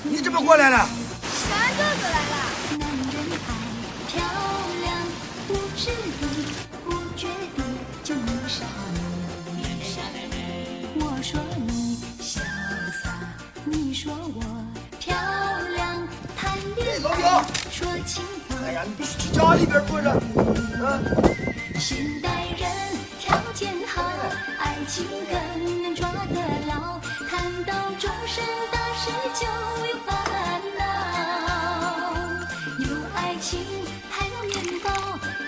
你怎么过来了？咱哥哥来了。男人爱漂亮，不知地不觉地就迷上你。我说你潇洒，你说我漂亮，谈恋爱说情话。哎呀，你必须去家里边坐着。现代人条件好，爱情更能抓得牢。谈到终身大事就有烦恼，有爱情还有面包，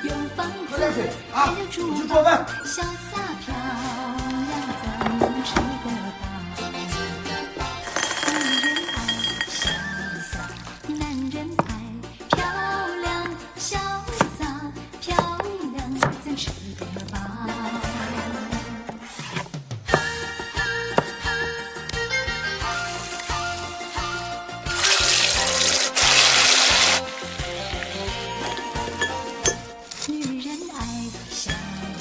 有房子还有珠宝，潇洒漂亮怎能吃得饱？男人爱潇洒，男人爱漂亮，潇洒漂亮怎吃得饱？女人爱潇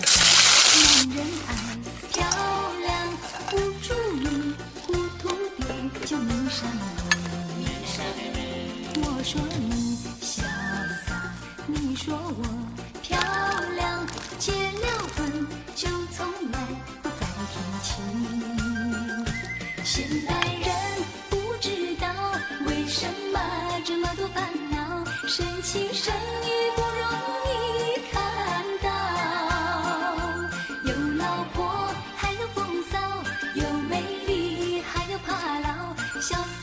洒，男人爱漂亮，不注意糊涂点就迷上你。我说你潇洒，你说我漂亮，结了婚就从来不再提起。现代人不知道为什么这么多烦恼，生气生育不容易看到，有老婆还有风骚，有美丽还有怕老，潇洒